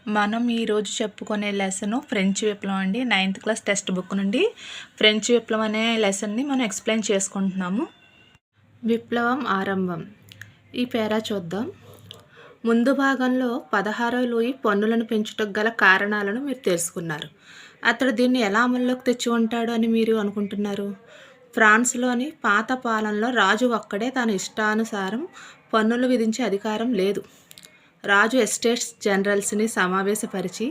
మనం ఈరోజు చెప్పుకునే లెసన్ ఫ్రెంచ్ విప్లవం అండి. 9th క్లాస్ టెక్స్ట్ బుక్ నుండి ఫ్రెంచ్ విప్లవం అనే లెసన్ని మనం ఎక్స్ప్లెయిన్ చేసుకుంటున్నాము. విప్లవం ఆరంభం. ఈ పేరా చూద్దాం. ముందు భాగంలో 16వ లూయి పన్నులను పెంచుటకు గల కారణాలను మీరు తెలుసుకున్నారు. అతడు దీన్ని ఎలా అమల్లోకి తెచ్చి ఉంటాడు అని మీరు అనుకుంటున్నారు? ఫ్రాన్స్లోని పాత పాలనలో రాజు ఒక్కడే తన ఇష్టానుసారం పన్నులు విధించే అధికారం లేదు. రాజు ఎస్టేట్స్ జనరల్స్ని సమావేశపరిచి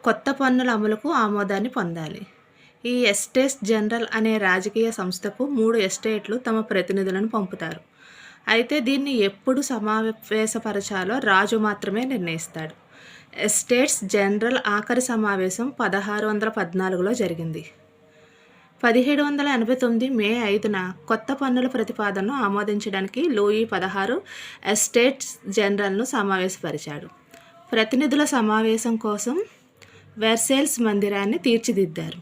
కొత్త పన్నుల అమలుకు ఆమోదాన్ని పొందాలి. ఈ ఎస్టేట్స్ జనరల్ అనే రాజకీయ సంస్థకు 3 ఎస్టేట్లు తమ ప్రతినిధులను పంపుతారు. అయితే దీన్ని ఎప్పుడు సమావేశపరచాలో రాజు మాత్రమే నిర్ణయిస్తాడు. ఎస్టేట్స్ జనరల్ ఆఖరి సమావేశం 1614లో జరిగింది. 1789 మే 5న కొత్త పన్నుల ప్రతిపాదనను ఆమోదించడానికి లూయి 16 ఎస్టేట్స్ జనరల్ను సమావేశపరిచాడు. ప్రతినిధుల సమావేశం కోసం వెర్సేల్స్ మందిరాన్ని తీర్చిదిద్దారు.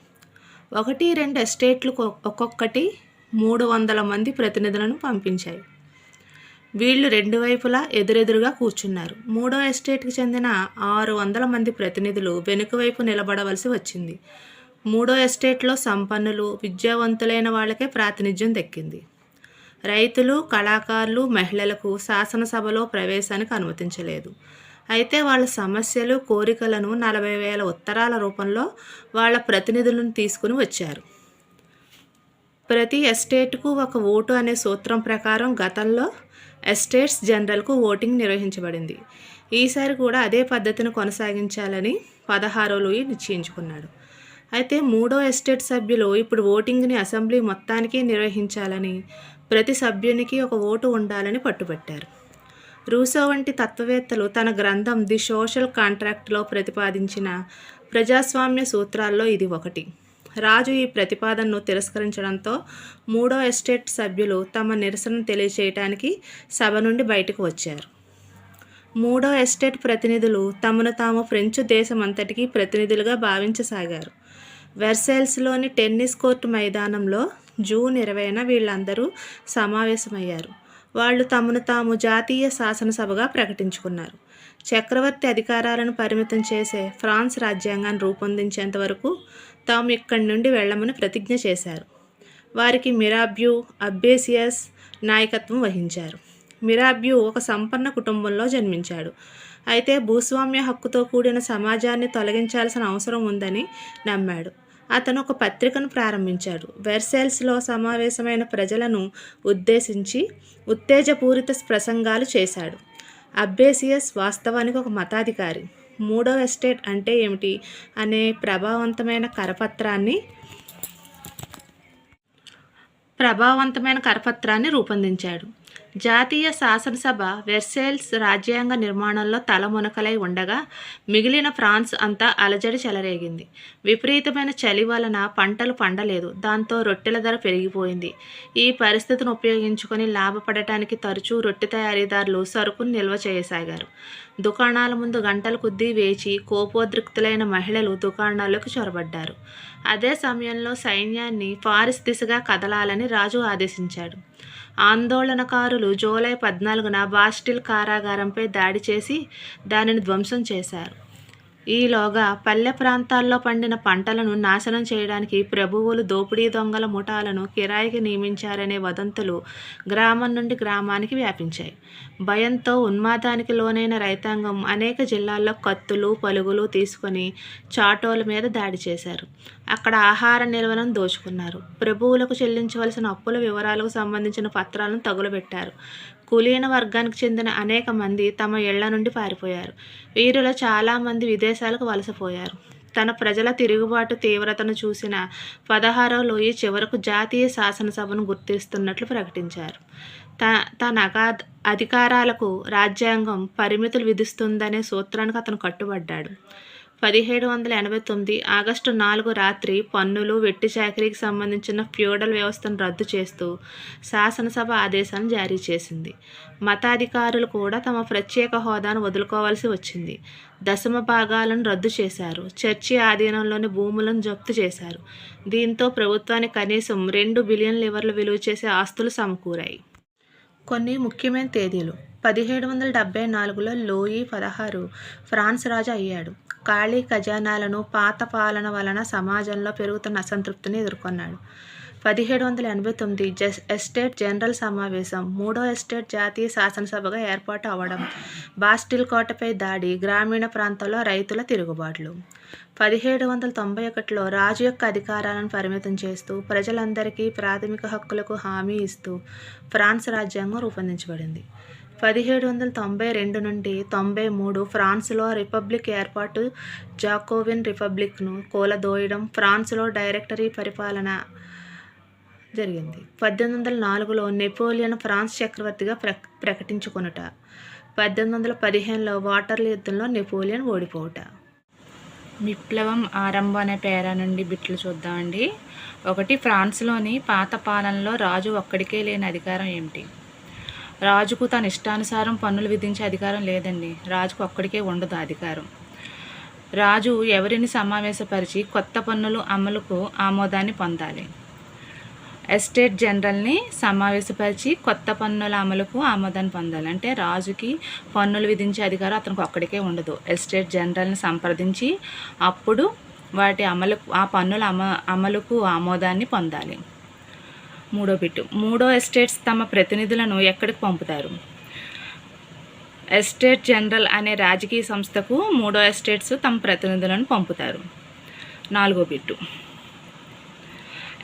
1-2 ఎస్టేట్లు ఒక్కొక్కటి 300 మంది ప్రతినిధులను పంపించాయి. వీళ్ళు 2 వైపులా ఎదురెదురుగా కూర్చున్నారు. 3వ ఎస్టేట్కి చెందిన 600 మంది ప్రతినిధులు వెనుక వైపు నిలబడవలసి వచ్చింది. 3వ ఎస్టేట్లో సంపన్నులు, విద్యావంతులైన వాళ్ళకే ప్రాతినిధ్యం దక్కింది. రైతులు, కళాకారులు, మహిళలకు శాసనసభలో ప్రవేశానికి అనుమతించలేదు. అయితే వాళ్ళ సమస్యలు, కోరికలను 40,000 ఉత్తరాల రూపంలో వాళ్ళ ప్రతినిధులను తీసుకుని వచ్చారు. ప్రతి ఎస్టేట్కు ఒక ఓటు అనే సూత్రం ప్రకారం గతంలో ఎస్టేట్స్ జనరల్కు ఓటింగ్ నిర్వహించబడింది. ఈసారి కూడా అదే పద్ధతిని కొనసాగించాలని 16వ లూయి నిశ్చయించుకున్నాడు. అయితే 3వ ఎస్టేట్ సభ్యులు ఇప్పుడు ఓటింగ్ని అసెంబ్లీ మొత్తానికి నిర్వహించాలని, ప్రతి సభ్యునికి ఒక ఓటు ఉండాలని పట్టుబట్టారు. రూసో వంటి తత్వవేత్తలు తన గ్రంథం ది సోషల్ కాంట్రాక్ట్లో ప్రతిపాదించిన ప్రజాస్వామ్య సూత్రాల్లో ఇది ఒకటి. రాజు ఈ ప్రతిపాదనను తిరస్కరించడంతో 3వ ఎస్టేట్ సభ్యులు తమ నిరసన తెలియచేయటానికి సభ నుండి బయటకు వచ్చారు. 3వ ఎస్టేట్ ప్రతినిధులు తమను తాము ఫ్రెంచ్ దేశమంతటికీ ప్రతినిధులుగా భావించసాగారు. వెర్సేల్స్లోని టెన్నిస్ కోర్టు మైదానంలో జూన్ 20న వీళ్ళందరూ సమావేశమయ్యారు. వాళ్ళు తమను తాము జాతీయ శాసనసభగా ప్రకటించుకున్నారు. చక్రవర్తి అధికారాలను పరిమితం చేసే ఫ్రాన్స్ రాజ్యాంగాన్ని రూపొందించేంత వరకు తాము ఇక్కడి నుండి వెళ్ళమని ప్రతిజ్ఞ చేశారు. వారికి మిరాబ్యూ, అబ్బేసియస్ నాయకత్వం వహించారు. మిరాబ్యూ ఒక సంపన్న కుటుంబంలో జన్మించాడు. అయితే భూస్వామ్య హక్కుతో కూడిన సమాజాన్ని తొలగించాల్సిన అవసరం ఉందని నమ్మాడు. అతను ఒక పత్రికను ప్రారంభించాడు. వెర్సేల్స్లో సమావేశమైన ప్రజలను ఉద్దేశించి ఉత్తేజపూరిత ప్రసంగాలు చేశాడు. అబ్బేసియస్ వాస్తవానికి ఒక మతాధికారి. 3వ ఎస్టేట్ అంటే ఏమిటి అనే ప్రభావవంతమైన కరపత్రాన్ని రూపొందించాడు. జాతీయ శాసనసభ వెర్సేల్స్ రాజ్యాంగ నిర్మాణంలో తలమునకలై ఉండగా మిగిలిన ఫ్రాన్స్ అంతా అలజడి చెలరేగింది. విపరీతమైన చలి వలన పంటలు పండలేదు. దాంతో రొట్టెల ధర పెరిగిపోయింది. ఈ పరిస్థితిని ఉపయోగించుకొని లాభపడటానికి తరచూ రొట్టె తయారీదారులు సరుకును నిల్వ చేయసాగారు. దుకాణాల ముందు గంటల కొద్దీ వేచి కోపోద్రిక్తులైన మహిళలు దుకాణాల్లోకి చొరబడ్డారు. అదే సమయంలో సైన్యాన్ని పారిస్ దిశగా కదలాలని రాజు ఆదేశించాడు. ఆందోళనకారులు జూలై 14న బాస్టిల్ కారాగారంపై దాడి చేసి దానిని ధ్వంసం చేశారు. ఈలోగా పల్లె ప్రాంతాల్లో పండిన పంటలను నాశనం చేయడానికి ప్రభువులు దోపిడీ దొంగల ముఠాలను కిరాయికి నియమించారనే వదంతులు గ్రామం నుండి గ్రామానికి వ్యాపించాయి. భయంతో ఉన్మాదానికి లోనైన రైతాంగం అనేక జిల్లాల్లో కత్తులు, పలుగులు తీసుకొని చాటోల మీద దాడి చేశారు. అక్కడ ఆహార నిల్వలను దోచుకున్నారు. ప్రభువులకు చెల్లించవలసిన అప్పుల వివరాలకు సంబంధించిన పత్రాలను తగులబెట్టారు. కులీన వర్గానికి చెందిన అనేక మంది తమ ఇళ్ల నుండి పారిపోయారు. వీరిలో చాలామంది విదేశాలకు వలసపోయారు. తన ప్రజల తిరుగుబాటు తీవ్రతను చూసిన 16వ లూయి చివరకు జాతీయ శాసనసభను గుర్తిస్తున్నట్లు ప్రకటించారు. తన అధికారాలకు రాజ్యాంగం పరిమితులు విధిస్తుందనే సూత్రానికి అతను కట్టుబడ్డాడు. 1789 ఆగస్టు 4 రాత్రి పన్నులు, వెట్టి చాకిరీకి సంబంధించిన ఫ్యూడల్ వ్యవస్థను రద్దు చేస్తూ శాసనసభ ఆదేశాలను జారీ చేసింది. మతాధికారులు కూడా తమ ప్రత్యేక హోదాను వదులుకోవాల్సి వచ్చింది. దశమ భాగాలను రద్దు చేశారు. చర్చి ఆధీనంలోని భూములను జప్తు చేశారు. దీంతో ప్రభుత్వానికి కనీసం 2 బిలియన్ లివర్లు విలువ చేసే ఆస్తులు సమకూరాయి. కొన్ని ముఖ్యమైన తేదీలు. 1774లో లూయి 16 ఫ్రాన్స్ రాజు అయ్యాడు. ఖాళీ ఖజానాలను, పాత పాలన వలన సమాజంలో పెరుగుతున్న అసంతృప్తిని ఎదుర్కొన్నాడు. 1789 ఎస్టేట్ జనరల్ సమావేశం, మూడో ఎస్టేట్ జాతీయ శాసనసభగా ఏర్పాటు అవడం, బాస్టిల్ కోటపై దాడి, గ్రామీణ ప్రాంతాల్లో రైతుల తిరుగుబాట్లు. 1791లో రాజు యొక్క అధికారాలను పరిమితం చేస్తూ ప్రజలందరికీ ప్రాథమిక హక్కులకు హామీ ఇస్తూ ఫ్రాన్స్ రాజ్యాంగం రూపొందించబడింది. 1792 నుండి 93 ఫ్రాన్స్లో రిపబ్లిక్ ఏర్పాటు, జాకోబిన్ రిపబ్లిక్ను కూలదోయడం, ఫ్రాన్స్లో డైరెక్టరీ పరిపాలన జరిగింది. 1804లో నెపోలియన్ ఫ్రాన్స్ చక్రవర్తిగా ప్రకటించుకొనుట. 1815లో వాటర్లూ యుద్ధంలో నెపోలియన్ ఓడిపోవుట. విప్లవం ఆరంభం అనే పేరా నుండి బిట్లు చూద్దామండి. 1. ఫ్రాన్స్లోని పాత పాలనలో రాజు ఒక్కడికే లేని అధికారం ఏమిటి? రాజుకు తన ఇష్టానుసారం పన్నులు విధించే అధికారం లేదండి. రాజుకు ఒక్కడికే ఉండదు అధికారం. రాజు ఎవరిని సమావేశపరిచి కొత్త పన్నులు అమలుకు ఆమోదాన్ని పొందాలి? ఎస్టేట్ జనరల్ని సమావేశపరిచి కొత్త పన్నుల అమలుకు ఆమోదాన్ని పొందాలి. అంటే రాజుకి పన్నులు విధించే అధికారం అతనికి ఒక్కడికే ఉండదు. ఎస్టేట్ జనరల్ని సంప్రదించి అప్పుడు వాటి ఆ పన్నుల అమలుకు ఆమోదాన్ని పొందాలి. 3వ బిట్టు, మూడో ఎస్టేట్స్ తమ ప్రతినిధులను ఎక్కడికి పంపుతారు? ఎస్టేట్ జనరల్ అనే రాజకీయ సంస్థకు మూడో ఎస్టేట్స్ తమ ప్రతినిధులను పంపుతారు. 4వ బిట్టు,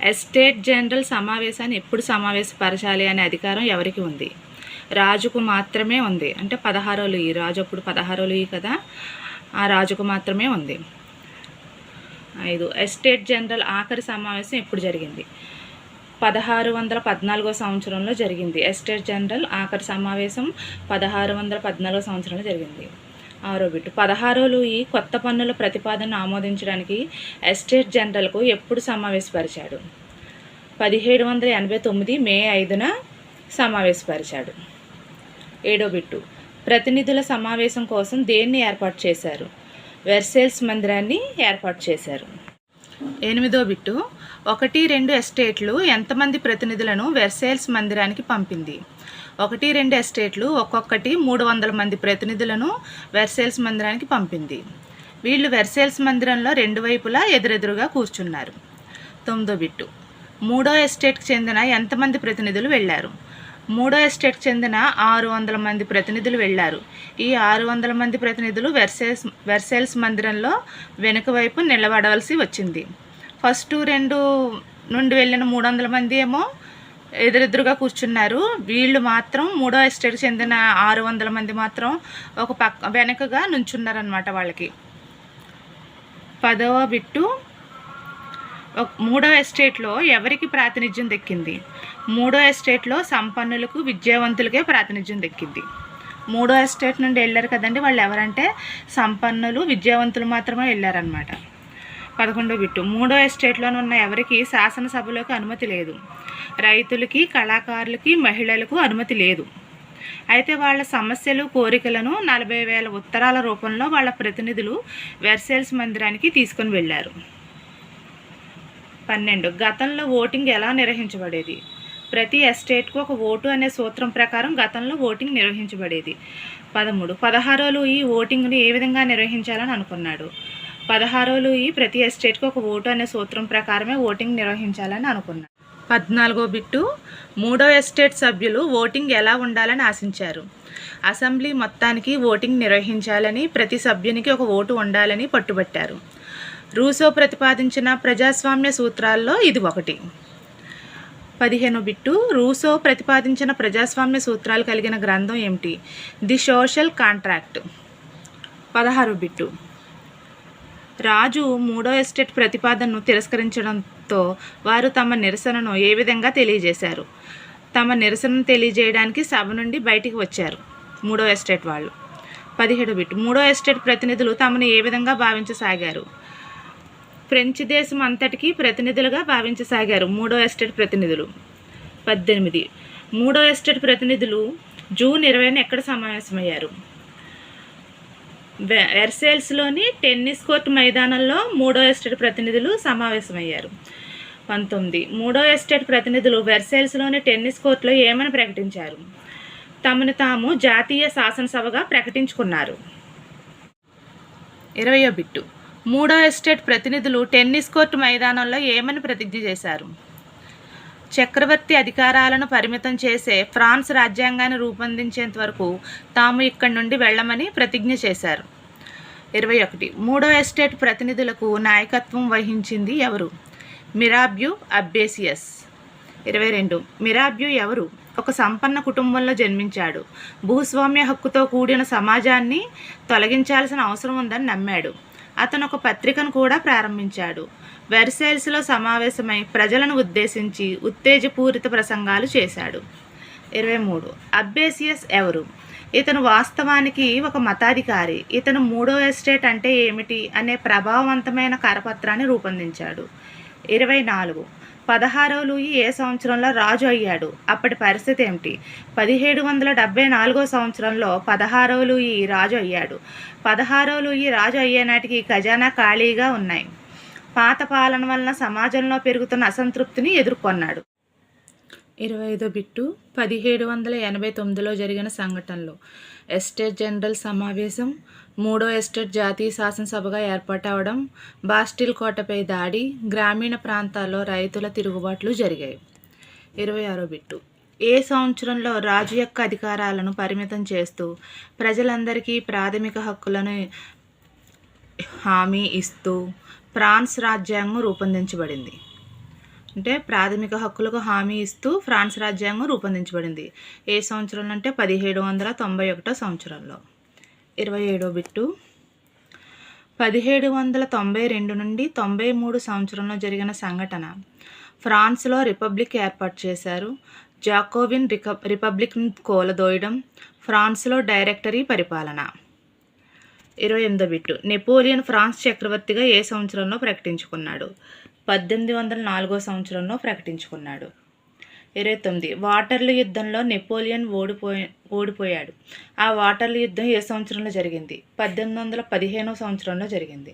ఎస్టేట్ జనరల్ సమావేశాన్ని ఎప్పుడు సమావేశపరచాలి అనే అధికారం ఎవరికి ఉంది? రాజుకు మాత్రమే ఉంది. అంటే 16వ లూయి, రాజు అప్పుడు 16వ లూయి కదా, ఆ రాజుకు మాత్రమే ఉంది. 5. ఎస్టేట్ జనరల్ ఆఖరి సమావేశం ఎప్పుడు జరిగింది? 1614వ సంవత్సరంలో జరిగింది. ఎస్టేట్ జనరల్ ఆఖరి సమావేశం 1614వ సంవత్సరంలో జరిగింది. 6వ బిట్టు, 16వ లూయి కొత్త పన్నుల ప్రతిపాదనను ఆమోదించడానికి ఎస్టేట్ జనరల్కు ఎప్పుడు సమావేశపరిచాడు? 1789 మే 5న సమావేశపరిచాడు. 7వ బిట్టు, ప్రతినిధుల సమావేశం కోసం దేన్ని ఏర్పాటు చేశారు? వెర్సేల్స్ మందిరాన్ని ఏర్పాటు చేశారు. 8వ బిట్టు, 1, 2 ఎస్టేట్లు ఎంతమంది ప్రతినిధులను వెర్సేల్స్ మందిరానికి పంపింది? 1, 2 ఎస్టేట్లు ఒక్కొక్కటి 300 మంది ప్రతినిధులను వెర్సేల్స్ మందిరానికి పంపింది. వీళ్ళు వెర్సేల్స్ మందిరంలో 2 వైపులా ఎదురెదురుగా కూర్చున్నారు. 9వ బిట్టు, మూడో ఎస్టేట్కి చెందిన ఎంతమంది ప్రతినిధులు వెళ్ళారు? మూడో ఎస్టేట్కి చెందిన 600 మంది ప్రతినిధులు వెళ్ళారు. ఈ 600 మంది ప్రతినిధులు వెర్సేల్స్ మందిరంలో వెనుక వైపు నిలబడవలసి వచ్చింది. ఫస్ట్ 2 నుండి వెళ్ళిన 300 మంది ఏమో ఎదురెదురుగా కూర్చున్నారు. వీళ్ళు మాత్రం మూడో ఎస్టేట్కి చెందిన 600 మంది మాత్రం ఒక పక్క వెనకగా నుంచున్నారనమాట వాళ్ళకి. 10వ బిట్టు, మూడో ఎస్టేట్లో ఎవరికి ప్రాతినిధ్యం దక్కింది? మూడో ఎస్టేట్లో సంపన్నులకు, విద్యావంతులకే ప్రాతినిధ్యం దక్కింది. మూడో ఎస్టేట్ నుండి వెళ్ళారు కదండి, వాళ్ళు ఎవరంటే సంపన్నులు, విద్యావంతులు మాత్రమే వెళ్ళారనమాట. 11వ బిట్టు, మూడో ఎస్టేట్లోనే ఉన్న ఎవరికి శాసనసభలోకి అనుమతి లేదు? రైతులకి, కళాకారులకి, మహిళలకు అనుమతి లేదు. అయితే వాళ్ళ సమస్యలు, కోరికలను 40,000 ఉత్తరాల రూపంలో వాళ్ళ ప్రతినిధులు వెర్సేల్స్ మందిరానికి తీసుకొని వెళ్ళారు. 12. గతంలో ఓటింగ్ ఎలా నిర్వహించబడేది? ప్రతి ఎస్టేట్కు ఒక ఓటు అనే సూత్రం ప్రకారం గతంలో ఓటింగ్ నిర్వహించబడేది. 13. 16వ లూయి ఓటింగ్ను ఏ విధంగా నిర్వహించాలని అనుకున్నాడు? 16వ లూయి ప్రతి ఎస్టేట్కు ఒక ఓటు అనే సూత్రం ప్రకారమే ఓటింగ్ నిర్వహించాలని అనుకున్నాడు. 14వ బిట్టు, మూడో ఎస్టేట్ సభ్యులు ఓటింగ్ ఎలా ఉండాలని ఆశించారు? అసెంబ్లీ మొత్తానికి ఓటింగ్ నిర్వహించాలని, ప్రతి సభ్యునికి ఒక ఓటు ఉండాలని పట్టుబట్టారు. రూసో ప్రతిపాదించిన ప్రజాస్వామ్య సూత్రాల్లో ఇది ఒకటి. 15వ బిట్టు, రూసో ప్రతిపాదించిన ప్రజాస్వామ్య సూత్రాలు కలిగిన గ్రంథం ఏమిటి? The social contract. 16వ బిట్టు, రాజు మూడో ఎస్టేట్ ప్రతిపాదనను తిరస్కరించడంతో వారు తమ నిరసనను ఏ విధంగా తెలియజేశారు? తమ నిరసనను తెలియజేయడానికి సభ నుండి బయటికి వచ్చారు మూడో ఎస్టేట్ వాళ్ళు. 17వ బిట్టు, మూడో ఎస్టేట్ ప్రతినిధులు తమను ఏ విధంగా భావించసాగారు? ఫ్రెంచ్ దేశం అంతటికీ ప్రతినిధులుగా భావించసాగారు మూడో ఎస్టేట్ ప్రతినిధులు. 18. మూడో ఎస్టేట్ ప్రతినిధులు జూన్ 20న ఎక్కడ సమావేశమయ్యారు? వెర్సేల్స్లోని టెన్నిస్ కోర్టు మైదానంలో మూడో ఎస్టేట్ ప్రతినిధులు సమావేశమయ్యారు. 19. మూడో ఎస్టేట్ ప్రతినిధులు వెర్సేల్స్లోని టెన్నిస్ కోర్టులో ఏమని ప్రకటించారు? తమను తాము జాతీయ శాసనసభగా ప్రకటించుకున్నారు. 20వ బిట్టు. మూడో ఎస్టేట్ ప్రతినిధులు టెన్నిస్ కోర్టు మైదానంలో ఏమని ప్రతిజ్ఞ చేశారు? చక్రవర్తి అధికారాలను పరిమితం చేసే ఫ్రాన్స్ రాజ్యాంగాన్ని రూపొందించేంత వరకు తాము ఇక్కడి నుండి వెళ్ళమని ప్రతిజ్ఞ చేశారు. 21. మూడో ఎస్టేట్ ప్రతినిధులకు నాయకత్వం వహించింది ఎవరు? మిరాబ్యూ అబ్బేసియస్. 22. మిరాబ్యూ ఎవరు? ఒక సంపన్న కుటుంబంలో జన్మించాడు. భూస్వామ్య హక్కుతో కూడిన సమాజాన్ని తొలగించాల్సిన అవసరం ఉందని నమ్మాడు. అతను ఒక పత్రికను కూడా ప్రారంభించాడు. వెర్సైల్స్లో సమావేశమై ప్రజలను ఉద్దేశించి ఉత్తేజపూరిత ప్రసంగాలు చేశాడు. 23. అబ్బేసియస్ ఎవరు? ఇతను వాస్తవానికి ఒక మతాధికారి. ఇతను మూడో ఎస్టేట్ అంటే ఏమిటి అనే ప్రభావవంతమైన కరపత్రాన్ని రూపొందించాడు. 24. 16వ లూయి ఏ సంవత్సరంలో రాజు అయ్యాడు? అప్పటి పరిస్థితి ఏమిటి? 1774 సంవత్సరంలో 16వ లూయి రాజు అయ్యాడు. 16వ లూయి రాజు అయ్యే నాటికి ఖజానా ఖాళీగా ఉన్నాయి. పాత పాలన వలన సమాజంలో పెరుగుతున్న అసంతృప్తిని ఎదుర్కొన్నాడు. 25వ బిట్టు. 1789లో జరిగిన సంఘటనలు. ఎస్టేట్ జనరల్ సమావేశం, మూడో ఎస్టేట్ జాతీయ శాసనసభగా ఏర్పాటవడం, బాస్టిల్ కోటపై దాడి, గ్రామీణ ప్రాంతాల్లో రైతుల తిరుగుబాట్లు జరిగాయి. 26వ బిట్టు. ఏ సంవత్సరంలో రాజు యొక్క అధికారాలను పరిమితం చేస్తూ ప్రజలందరికీ ప్రాథమిక హక్కులను హామీ ఇస్తూ ఫ్రాన్స్ రాజ్యాంగం రూపొందించబడింది? అంటే ప్రాథమిక హక్కులకు హామీ ఇస్తూ ఫ్రాన్స్ రాజ్యాంగం రూపొందించబడింది. ఏ సంవత్సరంలో అంటే 1791 సంవత్సరంలో. 27వ బిట్టు. 1792 నుండి 93 సంవత్సరంలో జరిగిన సంఘటన. ఫ్రాన్స్లో రిపబ్లిక్ ఏర్పాటు చేశారు. జాకోబిన్ రిపబ్లిక్ను కూలదోయడం, ఫ్రాన్స్లో డైరెక్టరీ పరిపాలన. 28వ బిట్టు. నెపోలియన్ ఫ్రాన్స్ చక్రవర్తిగా ఏ సంవత్సరంలో ప్రకటించుకున్నాడు? 1804 సంవత్సరంలో ప్రకటించుకున్నాడు. 29. వాటర్లూ యుద్ధంలో నెపోలియన్ ఓడిపోయాడు. ఆ వాటర్లూ యుద్ధం ఏ సంవత్సరంలో జరిగింది? 1815 సంవత్సరంలో జరిగింది.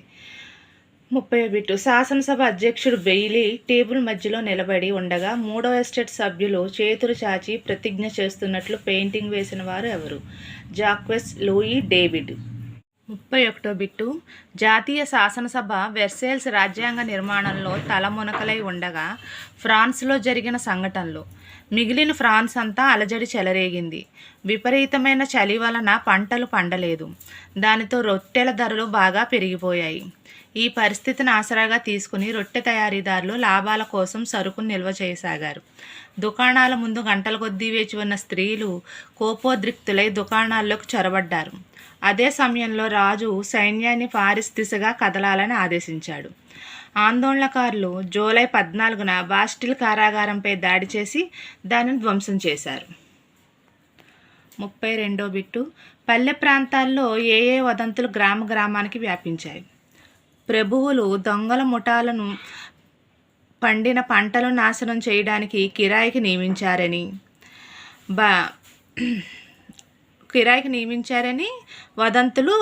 30వ బిట్టు. శాసనసభ అధ్యక్షుడు బెయిలీ టేబుల్ మధ్యలో నిలబడి ఉండగా మూడో ఎస్టేట్ సభ్యులు చేతులు చాచి ప్రతిజ్ఞ చేస్తున్నట్లు పెయింటింగ్ వేసిన వారు ఎవరు? Jacques Louis David. 31వ బిట్టు. జాతీయ శాసనసభ వెర్సైల్స్ రాజ్యాంగ నిర్మాణంలో తలమునకలై ఉండగా ఫ్రాన్స్లో జరిగిన సంఘటనలు. మిగిలిన ఫ్రాన్స్ అంతా అలజడి చెలరేగింది. విపరీతమైన చలి వలన పంటలు పండలేదు. దానితో రొట్టెల ధరలు బాగా పెరిగిపోయాయి. ఈ పరిస్థితిని ఆసరాగా తీసుకుని రొట్టె తయారీదారులు లాభాల కోసం సరుకును నిల్వ చేయసాగారు. దుకాణాల ముందు గంటల కొద్దీ వేచి ఉన్న స్త్రీలు కోపోద్రిక్తులై దుకాణాల్లోకి చొరబడ్డారు. అదే సమయంలో రాజు సైన్యాన్ని పారిస్ దిశగా కదలాలని ఆదేశించాడు. ఆందోళనకారులు జూలై 14న బాస్టిల్ కారాగారంపై దాడి చేసి దానిని ధ్వంసం చేశారు. 32వ బిట్టు. పల్లె ప్రాంతాల్లో ఏ వదంతులు గ్రామానికి వ్యాపించాయి? ప్రభువులు దొంగల ముఠాలను పండిన పంటలు నాశనం చేయడానికి కిరాయికి నియమించారని వదంతులు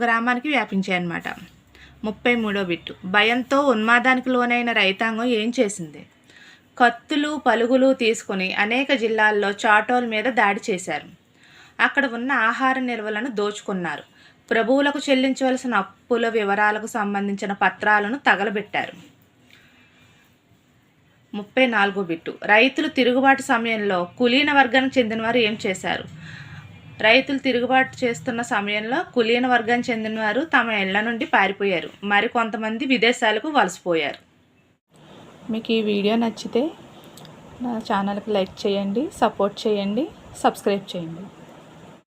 గ్రామానికి వ్యాపించాయన్నమాట. 33వ బిట్టు. భయంతో ఉన్మాదానికి లోనైన రైతాంగం ఏం చేసింది? కత్తులు పలుగులు తీసుకుని అనేక జిల్లాల్లో చాటోల మీద దాడి చేశారు. అక్కడ ఉన్న ఆహార నిల్వలను దోచుకున్నారు. ప్రభువులకు చెల్లించవలసిన అప్పుల వివరాలకు సంబంధించిన పత్రాలను తగలబెట్టారు. 34వ బిట్టు. రైతులు తిరుగుబాటు సమయంలో కులీన వర్గానికి చెందినవారు ఏం చేశారు? రైతులు తిరుగుబాటు చేస్తున్న సమయంలో కులీన వర్గానికి చెందినవారు తమ ఇళ్ల నుండి పారిపోయారు. మరి కొంతమంది విదేశాలకు వలసపోయారు. మీకు ఈ వీడియో నచ్చితే నా ఛానల్కి లైక్ చేయండి, సపోర్ట్ చేయండి, సబ్స్క్రైబ్ చేయండి.